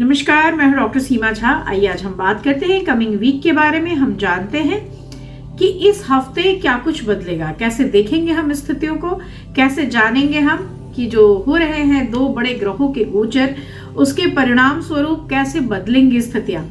नमस्कार, मैं हूं डॉक्टर सीमा झा। आइए आज हम बात करते हैं कमिंग वीक के बारे में। हम जानते हैं कि इस हफ्ते क्या कुछ बदलेगा, कैसे देखेंगे हम स्थितियों को, कैसे जानेंगे हम कि जो हो रहे हैं दो बड़े ग्रहों के गोचर, उसके परिणाम स्वरूप कैसे बदलेंगी स्थितियां।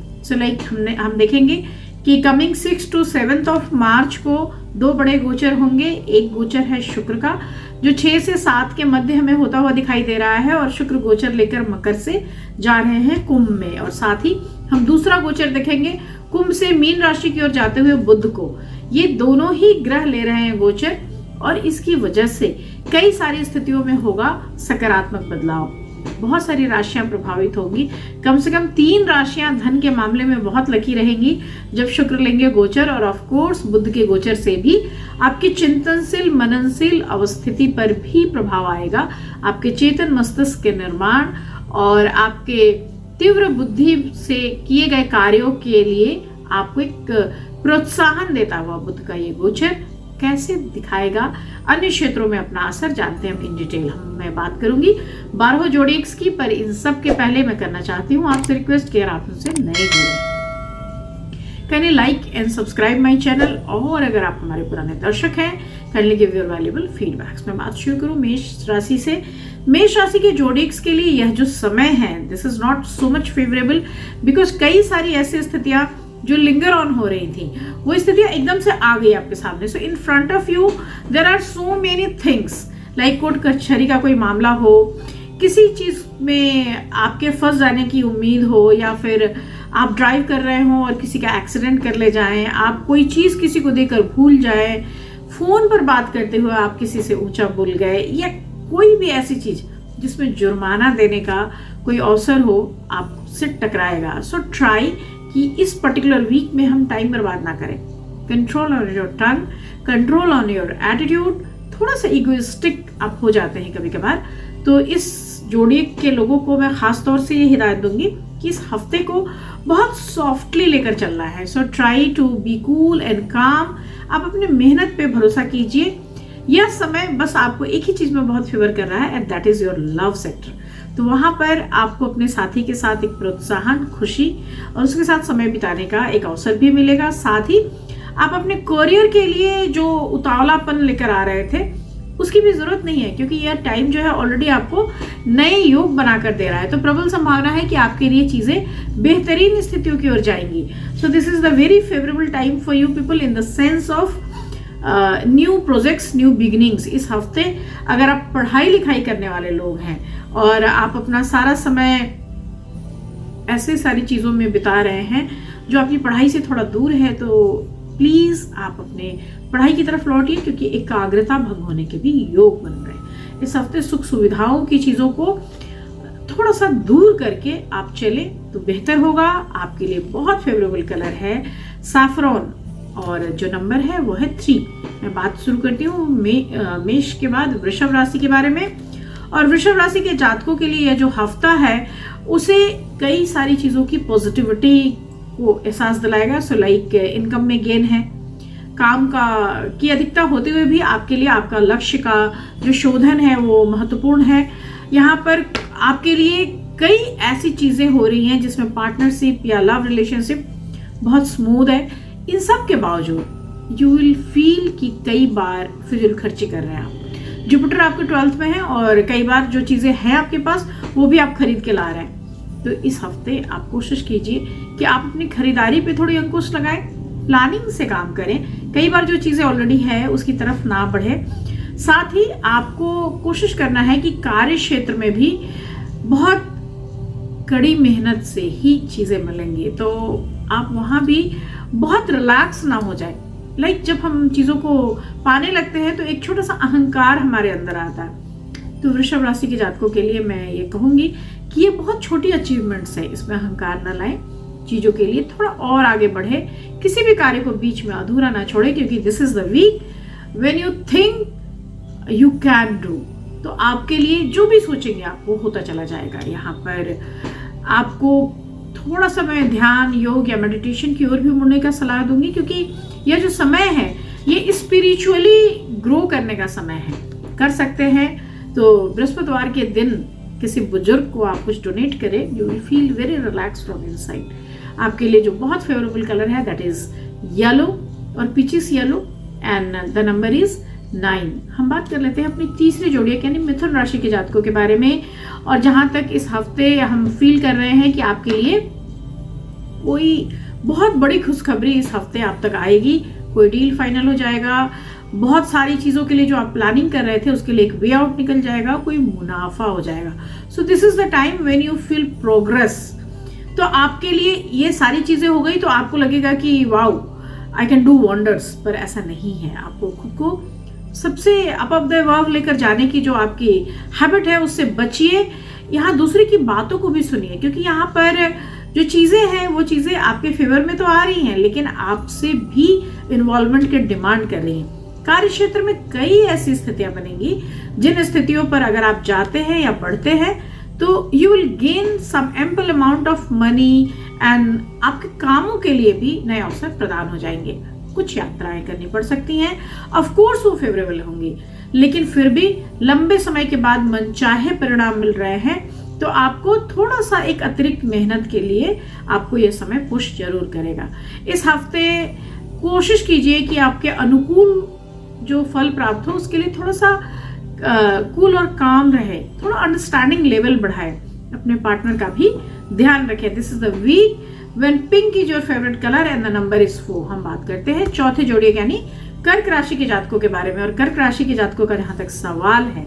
हम देखेंगे कि कमिंग 6 to 7 ऑफ मार्च को दो बड़े गोचर होंगे। एक गोचर है शुक्र का, जो 6 से 7 के मध्य हमें होता हुआ दिखाई दे रहा है, और शुक्र गोचर लेकर मकर से जा रहे हैं कुंभ में। और साथ ही हम दूसरा गोचर देखेंगे कुंभ से मीन राशि की ओर जाते हुए बुध को। ये दोनों ही ग्रह ले रहे हैं गोचर, और इसकी वजह से कई सारी स्थितियों में होगा सकारात्मक बदलाव। बहुत सारी राशियां प्रभावित होंगी। कम से कम 3 राशियां धन के मामले में बहुत लकी रहेंगी जब शुक्र लेंगे गोचर, और ऑफ कोर्स बुध के गोचर से भी आपकी चिंतनशील मननशील अवस्थिति पर भी प्रभाव आएगा। आपके चेतन मस्तिष्क के निर्माण और आपके तीव्र बुद्धि से किए गए कार्यों के लिए आपको एक प्रोत्साहन देता हुआ बुध का ये गोचर कैसे दिखाएगा अन्य क्षेत्रों में अपना असर, जानते हैं हम इन डिटेल। मैं बात करूंगी 12 जोडिएक्स की, पर इन सब के पहले मैं करना चाहती हूँ आपसे रिक्वेस्ट कि आप मुझसे नए जुड़े, can like and subscribe my channel, और अगर आप हमारे पुराने दर्शक हैं can give your valuable feedbacks. मैं बात शुरू करूँ मेष राशि से। मेष राशि के जोडिएक्स के लिए यह जो समय है, this is not so much favourable, because कई सारी ऐसी स्थितियां जो लिंगर ऑन हो रही थी, वो स्थितियां एकदम से आ गई आपके सामने। So in front of you there are so many things, like court कचहरी का कोई मामला हो, किसी चीज में आपके फंस जाने की उम्मीद हो, या फिर आप ड्राइव कर रहे हो और किसी का एक्सीडेंट कर ले जाएं, आप कोई चीज किसी को देकर भूल जाएं, फोन पर बात करते हुए आप किसी से ऊंचा बोल गए, या कोई भी ऐसी चीज जिसमें जुर्माना देने का कोई अवसर हो, आपसे टकराएगा। सो ट्राई कि इस पर्टिकुलर वीक में हम टाइम बर्बाद ना करें। Control on your tongue, control on your attitude. थोड़ा सा इगोइस्टिक आप हो जाते हैं कभी कभार, तो इस जोड़िए के लोगों को मैं खास तौर से ये हिदायत दूंगी कि इस हफ्ते को बहुत सॉफ्टली लेकर चलना है। So try to be cool and calm. आप अपने मेहनत पे भरोसा कीजिए। यह समय बस आपको एक ही चीज में बहुत फेवर कर रहा है, and that is your love sector. तो वहां पर आपको अपने साथी के साथ एक प्रोत्साहन, खुशी और उसके साथ समय बिताने का एक अवसर भी मिलेगा। साथ ही आप अपने करियर के लिए जो उतावलापन लेकर आ रहे थे, उसकी भी जरूरत नहीं है, क्योंकि यह टाइम जो है ऑलरेडी आपको नए योग बनाकर दे रहा है। तो प्रबल संभावना है कि आपके लिए चीजें बेहतरीन स्थितियों की ओर जाएंगी। सो this is the very favourable time for you people in the sense of new projects, new beginnings. इस हफ्ते अगर आप पढ़ाई लिखाई करने वाले लोग हैं और आप अपना सारा समय ऐसे सारी चीजों में बिता रहे हैं जो आपकी पढ़ाई से थोड़ा दूर है, तो प्लीज आप अपने पढ़ाई की तरफ लौटिए, क्योंकि एकाग्रता भंग होने के भी योग बन रहे हैं। इस हफ्ते सुख सुविधाओं की चीजों को थोड़ा सा दूर करके आप चले तो बेहतर होगा। आपके लिए बहुत फेवरेबल कलर है सैफरॉन, और जो नंबर है वो है 3। मैं बात शुरू करती हूँ मेष के बाद वृषभ राशि के बारे में। और वृषभ राशि के जातकों के लिए यह जो हफ्ता है उसे कई सारी चीजों की पॉजिटिविटी को एहसास दिलाएगा। सो लाइक इनकम में गेन है, काम की अधिकता होते हुए भी आपके लिए आपका लक्ष्य का जो शोधन है वो महत्वपूर्ण है। यहाँ पर आपके लिए कई ऐसी चीजें हो रही हैं जिसमें पार्टनरशिप या लव रिलेशनशिप बहुत स्मूथ है। इन सब के बावजूद यू विल फील कि कई बार फिजूल खर्ची कर रहे हैं आप। जुपिटर आपके 12th में है, और कई बार जो चीजें हैं आपके पास वो भी आप खरीद के ला रहे हैं। तो इस हफ्ते आप कोशिश कीजिए कि आप अपनी खरीदारी पे थोड़ी अंकुश लगाएं, प्लानिंग से काम करें। कई बार जो चीजें ऑलरेडी है उसकी तरफ ना बढ़े। साथ ही आपको कोशिश करना है कि कार्य क्षेत्र में भी बहुत कड़ी मेहनत से ही चीजें मिलेंगी, तो आप वहां भी बहुत रिलैक्स ना हो जाए। लाइक जब हम चीजों को पाने लगते हैं तो एक छोटा सा अहंकार हमारे अंदर आता है। तो वृषभ राशि के जातकों के लिए मैं ये कहूंगी कि ये बहुत छोटी अचीवमेंट्स है, इसमें अहंकार ना लाएं, चीजों के लिए थोड़ा और आगे बढ़े, किसी भी कार्य को बीच में अधूरा ना छोड़े, क्योंकि this is the week when you think you can do. तो आपके लिए जो भी सोचेंगे आप वो होता चला जाएगा। यहाँ पर आपको थोड़ा सा मैं ध्यान, योग या मेडिटेशन की ओर भी मुड़ने का सलाह दूंगी, क्योंकि यह जो समय है ये स्पिरिचुअली ग्रो करने का समय है। कर सकते हैं तो बृहस्पतिवार के दिन किसी बुजुर्ग को आप कुछ डोनेट करें, you will feel very relax from inside. आपके लिए जो बहुत फेवरेबल कलर है दैट इज येलो और peachish yellow and the number is 9। हम बात कर लेते हैं अपनी तीसरी जोड़ी यानी मिथुन राशि के जातकों के बारे में। और जहां तक इस हफ्ते हम फील कर रहे हैं कि आपके लिए कोई बहुत बड़ी खुशखबरी इस हफ्ते आप तक आएगी, कोई डील फाइनल हो जाएगा, बहुत सारी चीज़ों के लिए जो आप प्लानिंग कर रहे थे उसके लिए एक वे आउट निकल जाएगा, कोई मुनाफा हो जाएगा। सो this is the time when you feel progress. तो आपके लिए ये सारी चीज़ें हो गई तो आपको लगेगा कि wow I can do wonders, पर ऐसा नहीं है। आपको खुद को सबसे अबव द वर्व लेकर जाने की जो आपकी हैबिट है उससे बचिए। यहाँ दूसरे की बातों को भी सुनिए, क्योंकि यहाँ पर जो चीज़ें हैं वो चीज़ें आपके फेवर में तो आ रही हैं लेकिन आपसे भी इन्वॉल्वमेंट की डिमांड कर रही हैं। कार्य क्षेत्र में कई ऐसी स्थितियां बनेंगी जिन स्थितियों पर अगर आप जाते हैं या बढ़ते हैं तो you will gain some ample amount of money and आपके कामों के लिए भी नए अवसर प्रदान हो जाएंगे। कुछ यात्राएं करनी पड़ सकती हैं, ऑफ कोर्स वो फेवरेबल होंगी, लेकिन फिर भी लंबे समय के बाद मनचाहे परिणाम मिल रहे हैं तो आपको थोड़ा सा एक अतिरिक्त मेहनत के लिए आपको ये समय पुश जरूर करेगा। इस हफ्ते कोशिश कीजिए कि आपके अनुकूल जो फल प्राप्त हो उसके लिए थोड़ा सा कूल और काम रहे, थोड़ा अंडरस्टैंडिंग लेवल बढ़ाए, अपने पार्टनर का भी ध्यान रखें। This is the week when pink is your favourite colour and the number is 4। हम बात करते हैं चौथे जोड़ी यानी कर्क राशि के जातकों के बारे में। और कर्क राशि के जातकों का जहां तक सवाल है,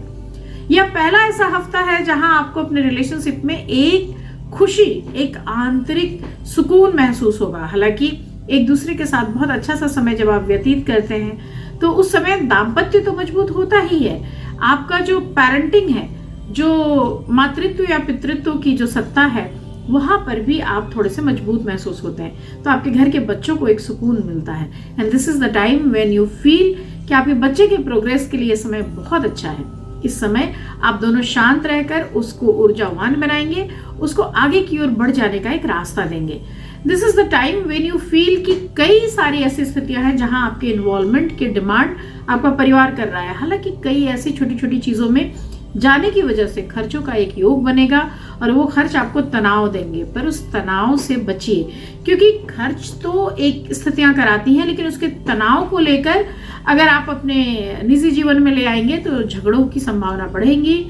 यह पहला ऐसा हफ्ता है जहां आपको अपने रिलेशनशिप में एक खुशी, एक आंतरिक सुकून महसूस होगा। हालांकि एक दूसरे के साथ बहुत अच्छा सा समय जब आप व्यतीत करते हैं तो उस समय दाम्पत्य तो मजबूत होता ही है। आपका जो पेरेंटिंग है, जो मातृत्व या पितृत्व की जो सत्ता है, वहां पर भी आप थोड़े से मजबूत महसूस होते हैं। तो आपके घर के बच्चों को एक सुकून मिलता है and this is the time when you feel कि आपके बच्चे के प्रोग्रेस के लिए समय बहुत अच्छा है। इस समय आप दोनों शांत रहकर उसको ऊर्जावान बनाएंगे, उसको आगे की ओर बढ़ जाने का एक रास्ता देंगे। This is the time when you feel कि कई सारी ऐसी स्थितियां हैं जहां आपके इन्वॉल्वमेंट की डिमांड आपका परिवार कर रहा है। हालांकि कई ऐसी छोटी छोटी चीजों में जाने की वजह से खर्चों का एक योग बनेगा और वो खर्च आपको तनाव देंगे, पर उस तनाव से बचिए, क्योंकि खर्च तो एक स्थितियां कराती हैं लेकिन उसके तनाव को लेकर अगर आप अपने निजी जीवन में ले आएंगे तो झगड़ों की संभावना बढ़ेगी,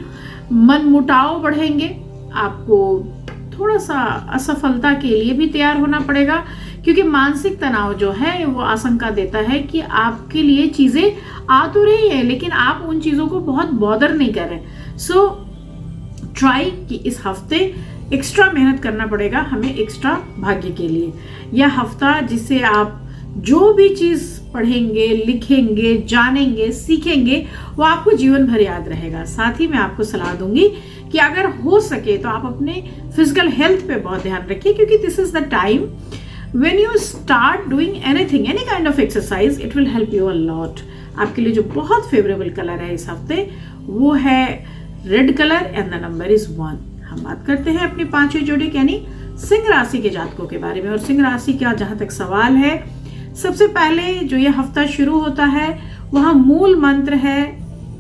मन मुटाव बढ़ेंगे, आपको थोड़ा सा असफलता के लिए भी तैयार होना पड़ेगा, क्योंकि मानसिक तनाव जो है वो आशंका देता है कि आपके लिए चीजें आ तो रही है लेकिन आप उन चीजों को बहुत बॉदर नहीं कर रहे। सो ट्राई कि इस हफ्ते एक्स्ट्रा मेहनत करना पड़ेगा हमें एक्स्ट्रा भाग्य के लिए। यह हफ्ता जिसे आप जो भी चीज पढ़ेंगे, लिखेंगे, जानेंगे, सीखेंगे, वो आपको जीवन भर याद रहेगा। साथ ही मैं आपको सलाह दूंगी कि अगर हो सके तो आप अपने फिजिकल हेल्थ पे बहुत ध्यान रखिए, क्योंकि this is the time when you start doing anything, any kind of exercise, it will help you a lot। आपके लिए जो बहुत फेवरेबल कलर है इस हफ्ते वो है red colour and the number is 1। हम बात करते हैं अपनी पांचवी जोड़ी यानी सिंह राशि के जातकों के बारे में। और सिंह राशि का जहां तक सवाल है, सबसे पहले जो ये हफ्ता शुरू होता है वहां मूल मंत्र है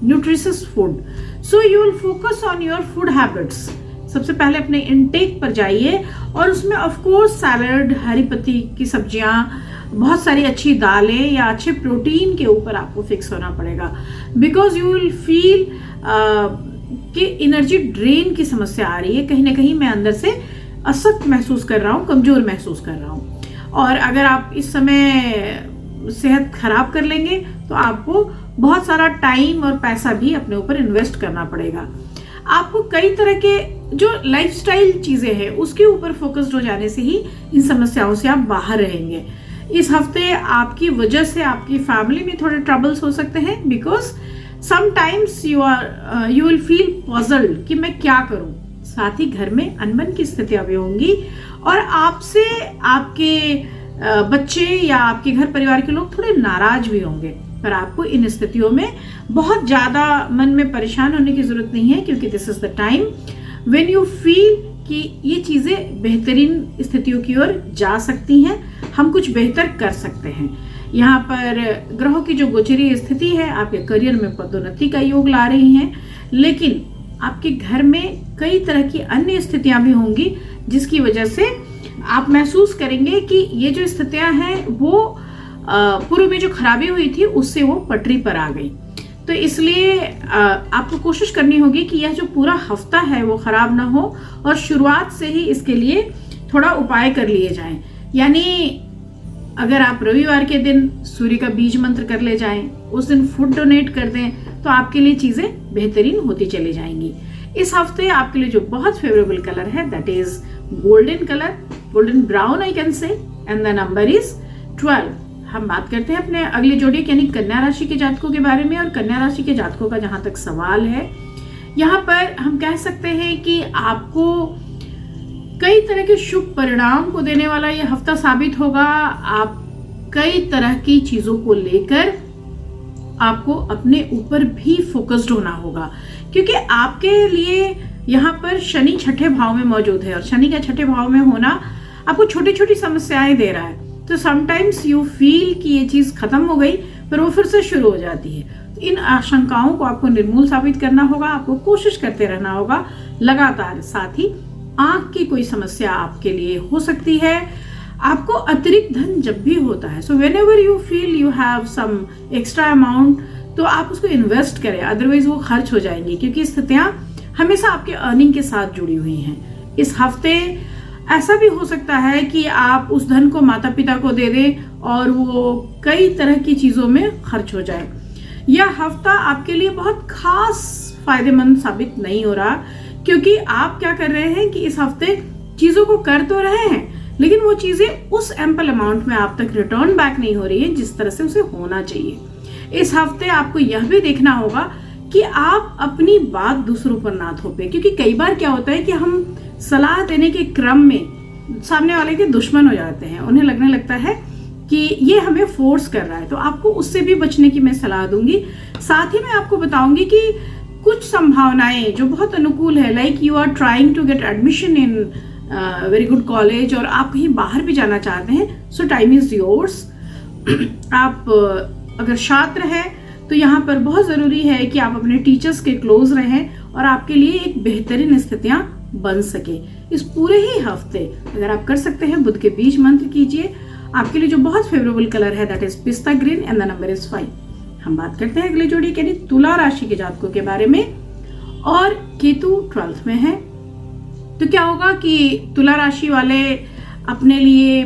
nutritious food. So you will focus on your food habits. सबसे पहले अपने इनटेक पर जाइए और उसमें ऑफ कोर्स सैलड, हरी पत्ती की सब्जियां, बहुत सारी अच्छी दालें या अच्छे प्रोटीन के ऊपर आपको फिक्स होना पड़ेगा, बिकॉज यू विल फील कि एनर्जी ड्रेन की समस्या आ रही है। कहीं ना कहीं मैं अंदर से असक्त महसूस कर रहा हूँ, कमजोर महसूस कर रहा हूँ। और अगर आप इस समय सेहत खराब कर लेंगे तो आपको बहुत सारा टाइम और पैसा भी अपने ऊपर इन्वेस्ट करना पड़ेगा। आपको कई तरह के जो लाइफस्टाइल चीजें हैं उसके ऊपर फोकस्ड हो जाने से ही इन समस्याओं से आप बाहर रहेंगे। इस हफ्ते आपकी वजह से आपकी फैमिली में थोड़े ट्रबल्स हो सकते हैं, because sometimes you will feel puzzled कि मैं क्या करूं। साथ ही घर में अनबन की स्थितियां भी होंगी और आपसे आपके बच्चे या आपके घर परिवार के लोग थोड़े नाराज भी होंगे। पर आपको इन स्थितियों में बहुत ज्यादा मन में परेशान होने की जरूरत नहीं है, क्योंकि this is the time when you feel कि ये चीजें बेहतरीन स्थितियों की ओर जा सकती हैं, हम कुछ बेहतर कर सकते हैं। यहाँ पर ग्रहों की जो गोचरीय स्थिति है आपके करियर में पदोन्नति का योग ला रही है, लेकिन आपके घर में कई तरह की अन्य स्थितियां भी होंगी, जिसकी वजह से आप महसूस करेंगे कि ये जो स्थितियां हैं वो पूर्व में जो खराबी हुई थी उससे वो पटरी पर आ गई। तो इसलिए आपको कोशिश करनी होगी कि यह जो पूरा हफ्ता है वो खराब ना हो, और शुरुआत से ही इसके लिए थोड़ा उपाय कर लिए जाएं। यानी अगर आप रविवार के दिन सूर्य का बीज मंत्र कर ले जाएं, उस दिन फूड डोनेट कर दें, तो आपके लिए चीजें बेहतरीन होती चली जाएंगी। इस हफ्ते आपके लिए जो बहुत फेवरेबल कलर है that is golden colour, golden brown I can say, and the number is 12। हम बात करते हैं अपने अगले जोड़ी यानी कन्या राशि के जातकों के बारे में। और कन्या राशि के जातकों का जहां तक सवाल है, यहाँ पर हम कह सकते हैं कि आपको कई तरह के शुभ परिणाम को देने वाला यह हफ्ता साबित होगा। आप कई तरह की चीजों को लेकर आपको अपने ऊपर भी फोकस्ड होना होगा, क्योंकि आपके लिए यहाँ पर शनि छठे भाव में मौजूद है, और शनि का छठे भाव में होना आपको छोटी छोटी समस्याएं दे रहा है। तो समटाइम्स यू फील कि ये चीज खत्म हो गई, पर वो फिर से शुरू हो जाती है। तो इन आशंकाओं को आपको निर्मूल साबित करना होगा, आपको कोशिश करते रहना होगा लगातार। साथ ही आंख की कोई समस्या आपके लिए हो सकती है। आपको अतिरिक्त धन जब भी होता है, so whenever you feel you have some extra amount, तो आप उसको इन्वेस्ट करें, अदरवाइज वो खर्च हो जाएंगी, क्योंकि स्थितियां हमेशा आपके अर्निंग के साथ जुड़ी हुई हैं। इस हफ्ते ऐसा भी हो सकता है कि आप उस धन को माता पिता को दे दें और वो कई तरह की चीजों में खर्च हो जाए। यह हफ्ता आपके लिए बहुत खास फायदेमंद साबित नहीं हो रहा, क्योंकि आप क्या कर रहे हैं कि इस हफ्ते चीजों को कर तो रहे हैं, लेकिन वो चीजें उस एम्पल अमाउंट में आप तक रिटर्न बैक नहीं हो रही है जिस तरह से उसे होना चाहिए। इस हफ्ते आपको यह भी देखना होगा कि आप अपनी बात दूसरों पर ना थोपें, क्योंकि कई बार क्या होता है कि हम सलाह देने के क्रम में सामने वाले के दुश्मन हो जाते हैं। उन्हें लगने लगता है कि ये हमें फोर्स कर रहा है, तो आपको उससे भी बचने की मैं सलाह दूंगी। साथ ही मैं आपको बताऊंगी कि कुछ संभावनाएं जो बहुत अनुकूल है, like you are trying to get admission in very good college, और आप कहीं बाहर भी जाना चाहते हैं, सो टाइम इज योर्स। आप अगर छात्र हैं तो यहाँ पर बहुत जरूरी है कि आप अपने टीचर्स के क्लोज रहें और आपके लिए एक बेहतरीन स्थितियां बन सके। इस पूरे ही हफ्ते अगर आप कर सकते हैं बुध के बीज मंत्र कीजिए। आपके लिए जो बहुत फेवरेबल कलर है दैट इज पिस्ता green and the number is 5। हम बात करते हैं अगले जोड़ी यानी तुला राशि के जातकों के बारे में, और केतु 12th में है। तो क्या होगा कि तुला राशि वाले अपने लिए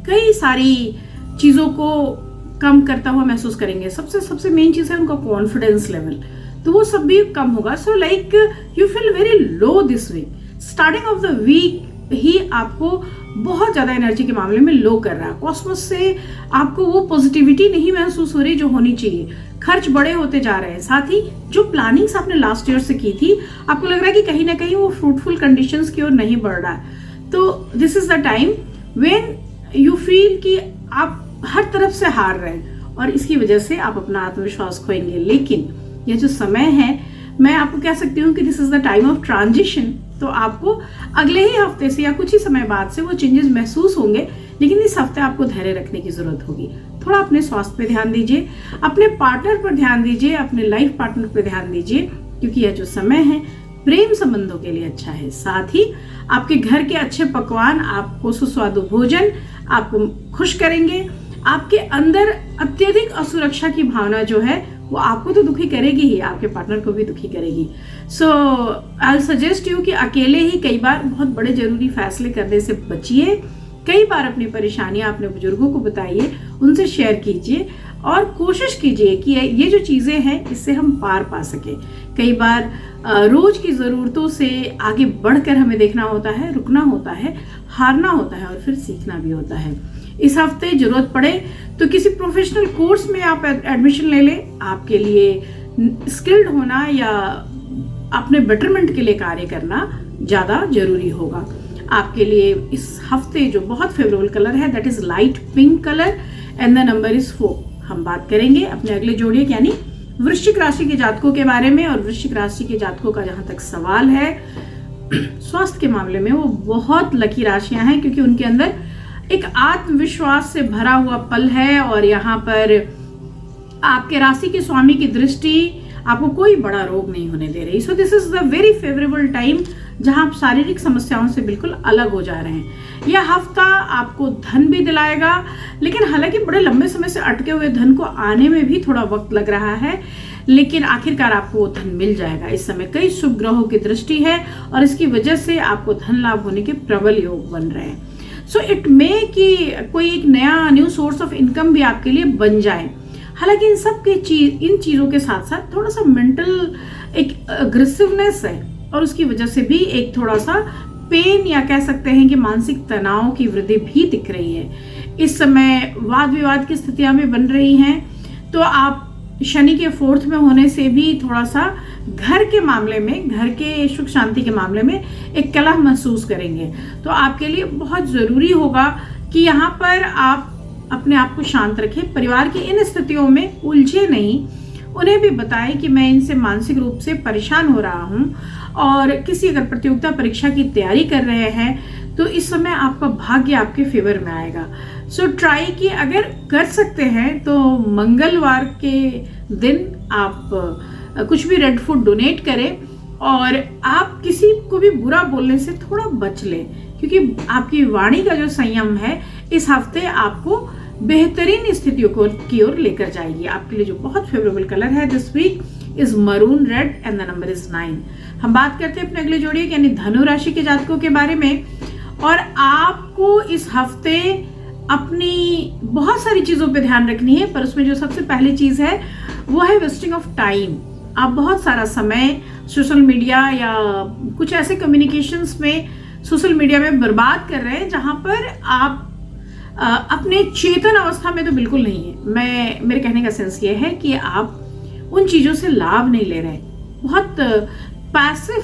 कई सारी चीजों को कम करता हुआ महसूस करेंगे। सबसे मेन चीज है उनका कॉन्फिडेंस लेवल, तो वो सब भी कम होगा। So like you feel very low this week, starting off the week ही आपको बहुत ज्यादा एनर्जी के मामले में लो कर रहा है। कॉस्मोस से आपको वो पॉजिटिविटी नहीं महसूस हो रही जो होनी चाहिए। खर्च बड़े होते जा रहे हैं। साथ ही जो प्लानिंग्स आपने लास्ट ईयर से की थी, आपको लग रहा है कि कहीं ना कहीं वो फ्रूटफुल कंडीशंस की ओर नहीं बढ़ रहा है। तो this is the time when you feel कि आप हर तरफ से हार रहे हैं, और इसकी वजह से आप अपना आत्मविश्वास खोएंगे। लेकिन यह जो समय है, मैं आपको कह सकती हूँ कि this is the time of transition. तो आपको अगले ही हफ्ते से या कुछ ही समय बाद से वो चेंजेस महसूस होंगे, लेकिन इस हफ्ते आपको धैर्य रखने की जरूरत होगी। थोड़ा अपने स्वास्थ्य पे ध्यान दीजिए, अपने पार्टनर पर ध्यान दीजिए, अपने लाइफ पार्टनर पर ध्यान दीजिए, क्योंकि यह जो समय है प्रेम संबंधों के लिए अच्छा है। साथ ही आपके घर के अच्छे पकवान, आपको सुस्वादु भोजन आपको खुश करेंगे। आपके अंदर अत्यधिक असुरक्षा की भावना जो है वो आपको तो दुखी करेगी ही, आपके पार्टनर को भी दुखी करेगी। सो आई सजेस्ट यू कि अकेले ही कई बार बहुत बड़े जरूरी फैसले करने से बचिए। कई बार अपनी परेशानियां अपने बुजुर्गों को बताइए, उनसे शेयर कीजिए, और कोशिश कीजिए कि ये जो चीजें हैं इससे हम पार पा सके। कई बार रोज की जरूरतों से आगे बढ़कर हमें देखना होता है, रुकना होता है, हारना होता है, और फिर सीखना भी होता है। इस हफ्ते जरूरत पड़े तो किसी प्रोफेशनल कोर्स में आप एडमिशन ले लें। आपके लिए स्किल्ड होना या अपने बेटरमेंट के लिए कार्य करना ज्यादा जरूरी होगा। आपके लिए इस हफ्ते जो बहुत फेवरेबल कलर है that is light pink colour and the number is 4। हम बात करेंगे अपने अगले जोड़े यानी वृश्चिक राशि के जातकों के बारे में। और वृश्चिक राशि के जातकों का जहां तक सवाल है, स्वास्थ्य के मामले में वो बहुत लकी राशियां हैं, क्योंकि उनके अंदर एक आत्मविश्वास से भरा हुआ पल है। और यहाँ पर आपके राशि के स्वामी की दृष्टि आपको कोई बड़ा रोग नहीं होने दे रही। सो this is the very favourable time जहां आप शारीरिक समस्याओं से बिल्कुल अलग हो जा रहे हैं। यह हफ्ता आपको धन भी दिलाएगा, लेकिन हालांकि बड़े लंबे समय से अटके हुए धन को आने में भी थोड़ा वक्त लग रहा है, लेकिन आखिरकार आपको वो धन मिल जाएगा। इस समय कई शुभ ग्रहों की दृष्टि है और इसकी वजह से आपको धन लाभ होने के प्रबल योग बन रहे हैं। सो इट मे कि कोई एक नया न्यू सोर्स ऑफ इनकम भी आपके लिए बन जाए। हालांकि इन चीजों के साथ साथ थोड़ा सा मेंटल एक अग्रेसिवनेस है और उसकी वजह से भी एक थोड़ा सा पेन या कह सकते हैं कि मानसिक तनाव की वृद्धि भी दिख रही है। इस समय वाद विवाद की स्थितियां भी बन रही हैं, तो आप शनि के 4th में होने से भी थोड़ा सा घर के मामले में, घर के सुख शांति के मामले में एक कलह महसूस करेंगे। तो आपके लिए बहुत जरूरी होगा कि यहाँ पर आप अपने आप को शांत रखें, परिवार की इन स्थितियों में उलझे नहीं, उन्हें भी बताएं कि मैं इनसे मानसिक रूप से परेशान हो रहा हूँ। और किसी अगर प्रतियोगिता परीक्षा की तैयारी कर रहे हैं तो इस समय आपका भाग्य आपके फेवर में आएगा। सो ट्राई कि अगर कर सकते हैं तो मंगलवार के दिन आप कुछ भी रेड फूड डोनेट करें और आप किसी को भी बुरा बोलने से थोड़ा बच लें, क्योंकि आपकी वाणी का जो संयम है इस हफ्ते आपको बेहतरीन स्थितियों की ओर लेकर जाएगी। आपके लिए जो बहुत फेवरेबल कलर है this week is maroon red and the number is 9। हम बात करते हैं अपने अगले जोड़िए यानी धनु राशि के जातकों के बारे में। और आपको इस हफ्ते अपनी बहुत सारी चीजों पे ध्यान रखनी है, पर उसमें जो सबसे पहली चीज है वो है वेस्टिंग ऑफ टाइम। आप बहुत सारा समय सोशल मीडिया या कुछ ऐसे कम्युनिकेशंस में सोशल मीडिया में बर्बाद कर रहे हैं जहां पर आप अपने चेतन अवस्था में तो बिल्कुल नहीं है। मेरे कहने का सेंस ये है कि आप उन चीजों से लाभ नहीं ले रहे, बहुत पैसिव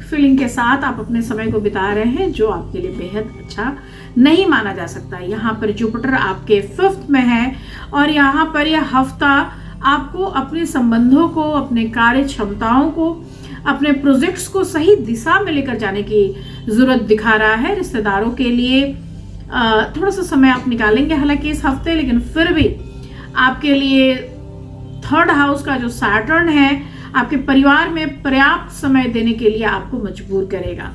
फीलिंग के साथ आप अपने समय को बिता रहे हैं, जो आपके लिए बेहद अच्छा नहीं माना जा सकता। यहाँ पर जुपिटर आपके 5th में है और यहाँ पर यह हफ्ता आपको अपने संबंधों को, अपने कार्य क्षमताओं को, अपने प्रोजेक्ट्स को सही दिशा में लेकर जाने की जरूरत दिखा रहा है। रिश्तेदारों के लिए थोड़ा सा समय आप निकालेंगे हालांकि इस हफ्ते, लेकिन फिर भी आपके लिए 3rd हाउस का जो सैटर्न है आपके परिवार में पर्याप्त समय देने के लिए आपको मजबूर करेगा।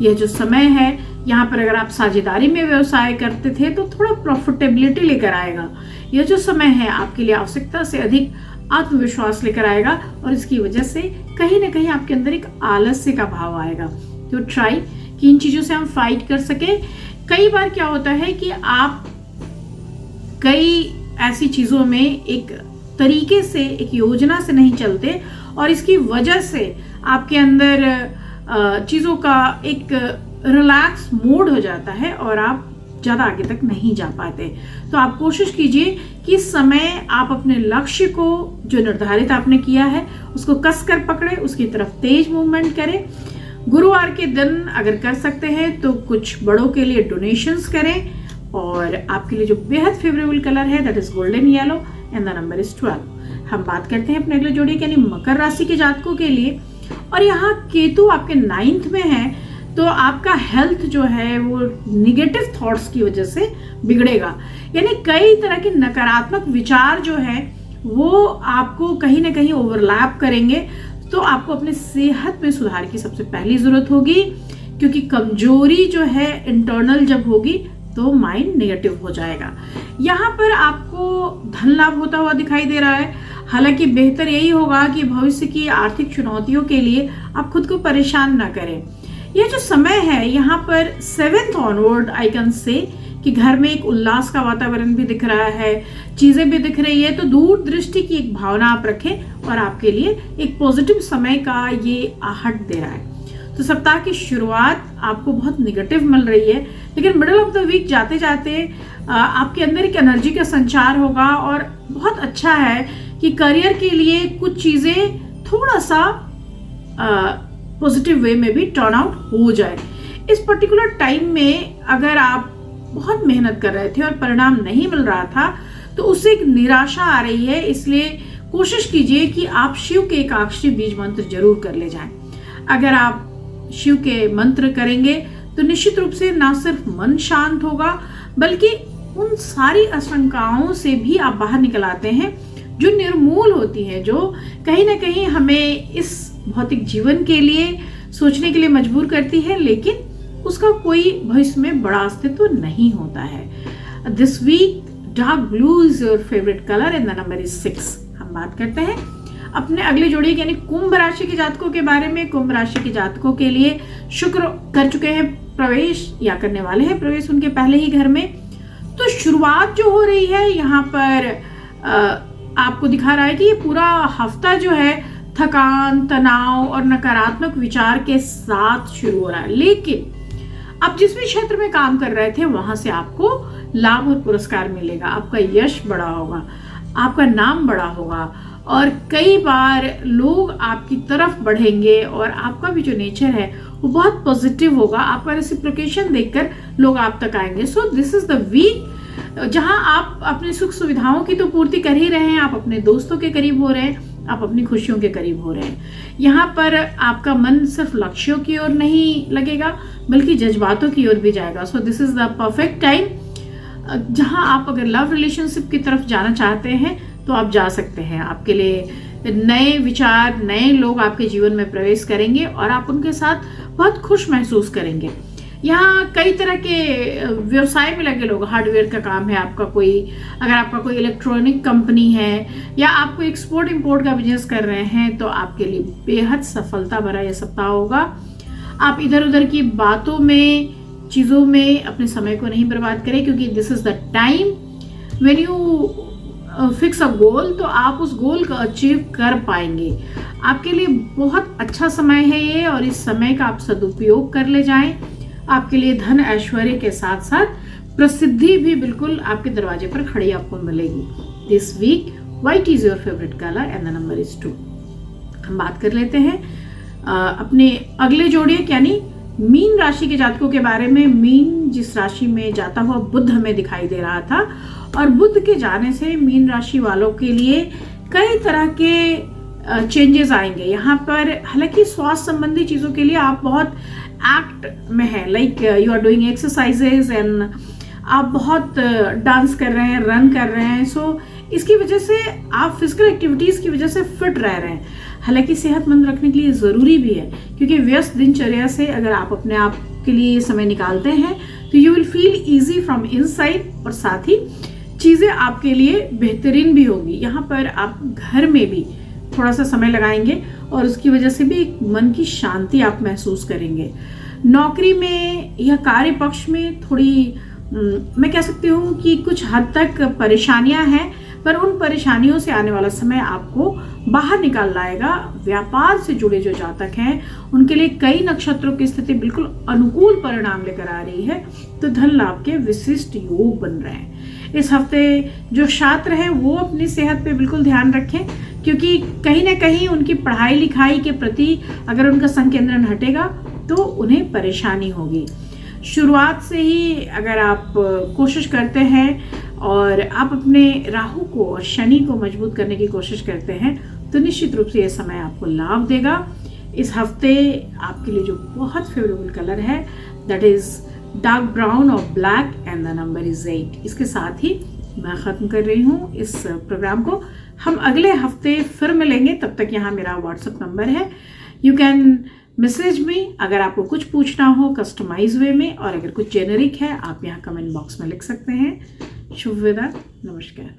यह जो समय है यहाँ पर अगर आप साझेदारी में व्यवसाय करते थे तो थोड़ा प्रॉफिटेबिलिटी लेकर आएगा। यह जो समय है आपके लिए आवश्यकता से अधिक आत्मविश्वास लेकर आएगा और इसकी वजह से कहीं ना कहीं आपके अंदर एक आलस्य का भाव आएगा। तो ट्राई कि इन चीजों से हम फाइट कर सके। कई बार क्या होता है कि आप कई ऐसी चीजों में एक तरीके से, एक योजना से नहीं चलते और इसकी वजह से आपके अंदर चीजों का एक रिलैक्स मूड हो जाता है और आप ज्यादा आगे तक नहीं जा पाते। तो आप कोशिश कीजिए कि इस समय आप अपने लक्ष्य को जो निर्धारित आपने किया है उसको कसकर पकड़े, उसकी तरफ तेज मूवमेंट करें। गुरुवार के दिन अगर कर सकते हैं तो कुछ बड़ों के लिए डोनेशंस करें और आपके लिए जो बेहद फेवरेबल कलर है that is golden yellow and the number is 12। हम बात करते हैं अपने अगले जोड़ी यानी मकर राशि के जातकों के लिए और यहाँ केतु आपके 9th में है, तो आपका हेल्थ जो है वो निगेटिव थॉट्स की वजह से बिगड़ेगा। यानी कई तरह के नकारात्मक विचार जो है वो आपको कहीं ना कहीं ओवरलैप करेंगे। तो आपको अपने सेहत में सुधार की सबसे पहली जरूरत होगी, क्योंकि कमजोरी जो है इंटरनल जब होगी तो माइंड नेगेटिव हो जाएगा। यहाँ पर आपको धन लाभ होता हुआ दिखाई दे रहा है। हालांकि बेहतर यही होगा कि भविष्य की आर्थिक चुनौतियों के लिए आप खुद को परेशान ना करें। यह जो समय है यहाँ पर 7th onward I can say कि घर में एक उल्लास का वातावरण भी दिख रहा है, चीजें भी दिख रही है, तो दूरदृष्टि की एक भावना आप रखें और आपके लिए एक पॉजिटिव समय का ये आहट दे रहा है। तो सप्ताह की शुरुआत आपको बहुत निगेटिव मिल रही है, लेकिन मिडिल ऑफ द वीक जाते जाते आपके अंदर एक एनर्जी का संचार होगा और बहुत अच्छा है कि करियर के लिए कुछ चीजें थोड़ा सा पॉजिटिव वे में भी टर्न आउट हो जाए। इस पर्टिकुलर टाइम में अगर आप बहुत मेहनत कर रहे थे और परिणाम नहीं मिल रहा था तो उससे एक निराशा आ रही है, इसलिए कोशिश कीजिए कि आप शिव के एकाक्षरी बीज मंत्र जरूर कर ले जाएं। अगर आप शिव के मंत्र करेंगे तो निश्चित रूप से ना सिर्फ मन शांत होगा बल्कि उन सारी आशंकाओं से भी आप बाहर निकल आते हैं जो निर्मूल होती हैं, जो कहीं ना कहीं हमें इस भौतिक जीवन के लिए सोचने के लिए मजबूर करती है, लेकिन उसका कोई भविष्य में बड़ा अस्तित्व नहीं होता है। This week dark blue is your favourite colour and the number is 6। हम बात करते हैं अपने अगले जोड़ी यानी कुंभ राशि के जातकों के बारे में। कुंभ राशि के जातकों के लिए शुक्र कर चुके हैं प्रवेश या करने वाले हैं प्रवेश उनके पहले ही घर में। तो शुरुआत जो हो रही है यहाँ पर आपको दिखा रहा है कि ये पूरा हफ्ता जो है थकान, तनाव और नकारात्मक विचार के साथ शुरू हो रहा है, लेकिन आप जिस भी क्षेत्र में काम कर रहे थे वहां से आपको लाभ और पुरस्कार मिलेगा। आपका यश बड़ा होगा, आपका नाम बड़ा होगा और कई बार लोग आपकी तरफ बढ़ेंगे और आपका भी जो नेचर है वो बहुत पॉजिटिव होगा। आपका रेसिप्रोकेशन देखकर लोग आप तक आएंगे। So this is the week जहां आप अपनी सुख सुविधाओं की तो पूर्ति कर ही रहे हैं, आप अपने दोस्तों के करीब हो रहे हैं, आप अपनी खुशियों के करीब हो रहे हैं। यहाँ पर आपका मन सिर्फ लक्ष्यों की ओर नहीं लगेगा बल्कि जज्बातों की ओर भी जाएगा। सो this is the perfect time जहाँ आप अगर लव रिलेशनशिप की तरफ जाना चाहते हैं तो आप जा सकते हैं। आपके लिए नए विचार, नए लोग आपके जीवन में प्रवेश करेंगे और आप उनके साथ बहुत खुश महसूस करेंगे। यहाँ कई तरह के व्यवसाय में लगे लोग, हार्डवेयर का काम है आपका कोई, अगर आपका कोई इलेक्ट्रॉनिक कंपनी है या आप कोई एक्सपोर्ट इंपोर्ट का बिजनेस कर रहे हैं तो आपके लिए बेहद सफलता भरा यह सप्ताह होगा। आप इधर उधर की बातों में, चीज़ों में अपने समय को नहीं बर्बाद करें, क्योंकि this is the time when you fix a goal तो आप उस गोल को अचीव कर पाएंगे। आपके लिए बहुत अच्छा समय है ये और इस समय का आप सदुपयोग कर ले जाएं। आपके लिए धन ऐश्वर्य के साथ साथ प्रसिद्धि भी बिल्कुल आपके दरवाजे पर खड़ी आपको मिलेगी। This week white is your favourite colour and the number is 2। हम बात कर लेते हैं अपने अगले जोड़े यानी मीन राशि के जातकों के बारे में। मीन जिस राशि में जाता हुआ बुध हमें दिखाई दे रहा था और बुध के जाने से मीन राशि वालों के लिए कई तरह के चेंजेस आएंगे। यहाँ पर हालांकि स्वास्थ्य संबंधी चीज़ों के लिए आप बहुत एक्ट में है, like you are doing exercises and आप बहुत डांस कर रहे हैं, रन कर रहे हैं। सो इसकी वजह से आप फिजिकल एक्टिविटीज़ की वजह से फिट रह रहे हैं। हालांकि सेहतमंद रखने के लिए ज़रूरी भी है, क्योंकि व्यस्त दिनचर्या से अगर आप अपने आप के लिए समय निकालते हैं तो you will feel easy from inside और साथ ही चीज़ें आपके लिए बेहतरीन भी होगी। यहाँ पर आप घर में भी थोड़ा सा समय लगाएंगे और उसकी वजह से भी एक मन की शांति आप महसूस करेंगे। नौकरी में या कार्य पक्ष में थोड़ी मैं कह सकती हूँ कि कुछ हद तक परेशानियां हैं, पर उन परेशानियों से आने वाला समय आपको बाहर निकाल लाएगा। व्यापार से जुड़े जो जातक हैं उनके लिए कई नक्षत्रों की स्थिति बिल्कुल अनुकूल परिणाम लेकर आ रही है, तो धन लाभ के विशिष्ट योग बन रहे हैं। इस हफ्ते जो छात्र हैं वो अपनी सेहत पे बिल्कुल ध्यान रखें, क्योंकि कहीं ना कहीं उनकी पढ़ाई लिखाई के प्रति अगर उनका संकेंद्रण हटेगा तो उन्हें परेशानी होगी। शुरुआत से ही अगर आप कोशिश करते हैं और आप अपने राहु को और शनि को मजबूत करने की कोशिश करते हैं तो निश्चित रूप से ये समय आपको लाभ देगा। इस हफ्ते आपके लिए जो बहुत फेवरेबल कलर है दैट इज डार्क ब्राउन और black and the number is 8। इसके साथ ही मैं ख़त्म कर रही हूँ इस प्रोग्राम को। हम अगले हफ्ते फिर मिलेंगे, तब तक यहाँ मेरा व्हाट्सएप नंबर है, यू कैन मैसेज में अगर आपको कुछ पूछना हो कस्टमाइज वे में, और अगर कुछ जेनरिक है आप यहाँ कमेंट बॉक्स में लिख सकते हैं। शुभ विदा, नमस्कार।